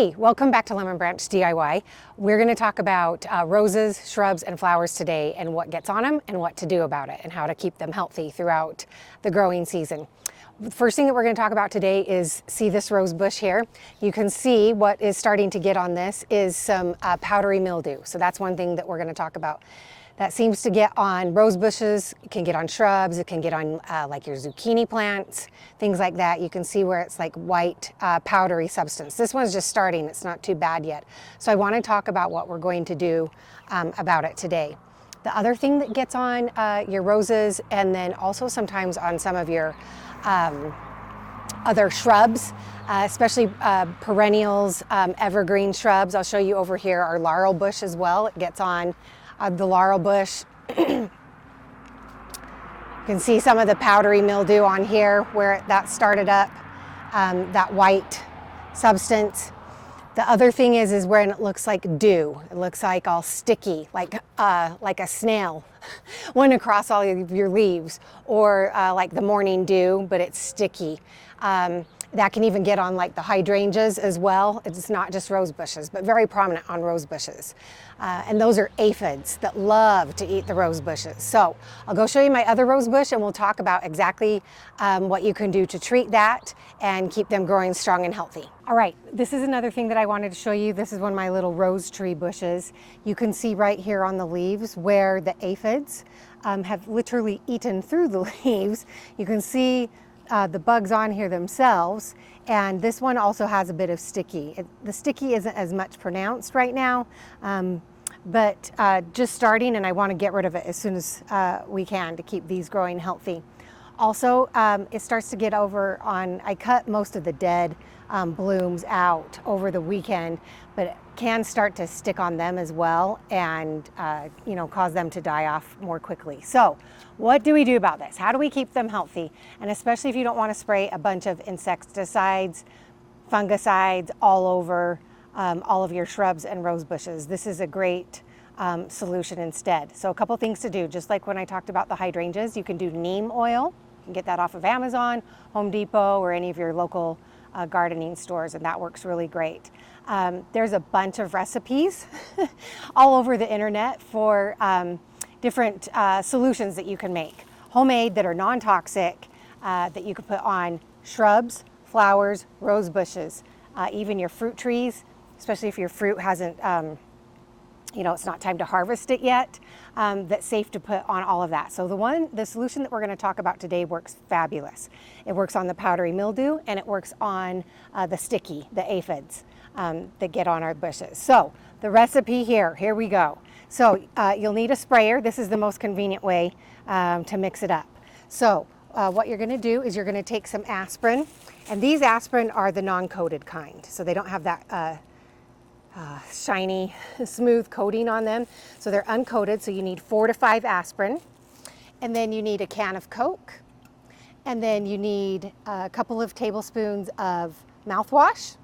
Hey, welcome back to Lemon Branch DIY. We're going to talk about roses, shrubs, and flowers today and what gets on them and what to do about it and how to keep them healthy throughout the growing season. The first thing that we're going to talk about today is, see this rose bush here? You can see what is starting to get on this is some powdery mildew. So that's one thing that we're going to talk about. That seems to get on rose bushes, it can get on shrubs, it can get on like your zucchini plants, things like that. You can see where it's like white powdery substance. This one's just starting, it's not too bad yet. So I want to talk about what we're going to do about it today. The other thing that gets on your roses, and then also sometimes on some of your other shrubs, especially perennials, evergreen shrubs. I'll show you over here our laurel bush as well. It gets on the laurel bush. You can see some of the powdery mildew on here where that started up, that white substance. The other thing is when it looks like dew. It looks like all sticky, like a snail went across all of your leaves, or like the morning dew, but it's sticky. That can even get on like the hydrangeas as well. It's not just rose bushes, but very prominent on rose bushes. And those are aphids that love to eat the rose bushes. So I'll go show you my other rose bush and we'll talk about exactly what you can do to treat that and keep them growing strong and healthy. All right, this is another thing that I wanted to show you. This is one of my little rose tree bushes. You can see right here on the leaves where the aphids have literally eaten through the leaves. You can see the bugs on here themselves, and this one also has a bit of sticky. The sticky isn't as much pronounced right now, but just starting, and I want to get rid of it as soon as we can to keep these growing healthy. Also, it starts to get over on, I cut most of the dead blooms out over the weekend, but it can start to stick on them as well and cause them to die off more quickly. So what do we do about this? How do we keep them healthy? And especially if you don't want to spray a bunch of insecticides, fungicides all over all of your shrubs and rose bushes, this is a great solution instead. So a couple things to do, just like when I talked about the hydrangeas, you can do neem oil. You can get that off of Amazon, Home Depot, or any of your local gardening stores, and that works really great. There's a bunch of recipes all over the internet for different solutions that you can make, homemade, that are non-toxic, that you can put on shrubs, flowers, rose bushes, even your fruit trees, especially if your fruit hasn't it's not time to harvest it yet, that's safe to put on all of that. So the solution that we're going to talk about today works fabulous. It works on the powdery mildew, and it works on the sticky, the aphids that get on our bushes. So the recipe here we go. So you'll need a sprayer. This is the most convenient way to mix it up. So what you're going to do is you're going to take some aspirin, and these aspirin are the non-coated kind, so they don't have that shiny, smooth coating on them. So they're uncoated, so you need 4 to 5 aspirin. And then you need a can of Coke. And then you need a couple of tablespoons of mouthwash.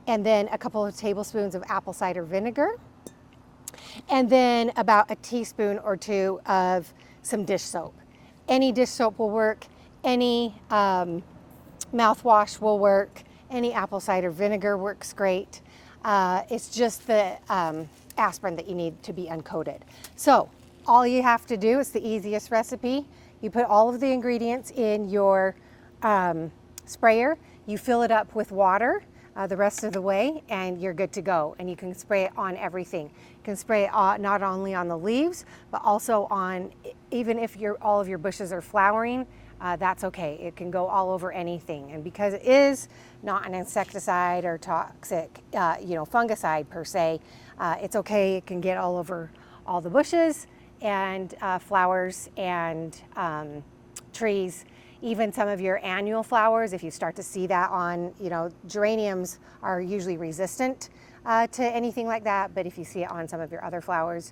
And then a couple of tablespoons of apple cider vinegar. And then about a teaspoon or 2 of some dish soap. Any dish soap will work. Any mouthwash will work. Any apple cider vinegar works great. It's just the aspirin that you need to be uncoated. So all you have to do, is the easiest recipe. You put all of the ingredients in your sprayer, you fill it up with water the rest of the way, and you're good to go. And you can spray it on everything. You can spray it not only on the leaves, but also on, even if all of your bushes are flowering, that's okay. It can go all over anything. And because it is not an insecticide or toxic, fungicide per se, it's okay. It can get all over all the bushes and flowers and trees. Even some of your annual flowers, if you start to see that on, geraniums are usually resistant to anything like that. But if you see it on some of your other flowers,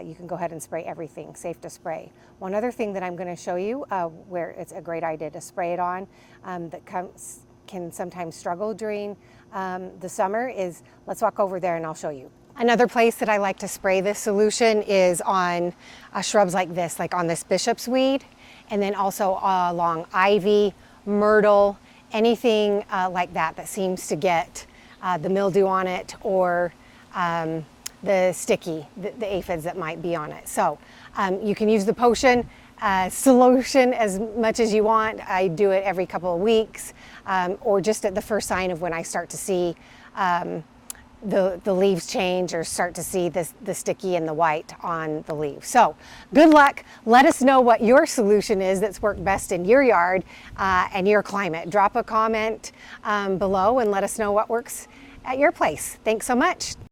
you can go ahead and spray everything, safe to spray. One other thing that I'm going to show you where it's a great idea to spray it on that can sometimes struggle during the summer is, let's walk over there and I'll show you. Another place that I like to spray this solution is on shrubs like this, like on this bishop's weed, and then also along ivy, myrtle, anything like that that seems to get the mildew on it, or the sticky, the aphids that might be on it. So you can use the potion solution as much as you want. I do it every couple of weeks, or just at the first sign of when I start to see the leaves change, or start to see the sticky and the white on the leaves. So good luck. Let us know what your solution is that's worked best in your yard and your climate. Drop a comment below and let us know what works at your place. Thanks so much.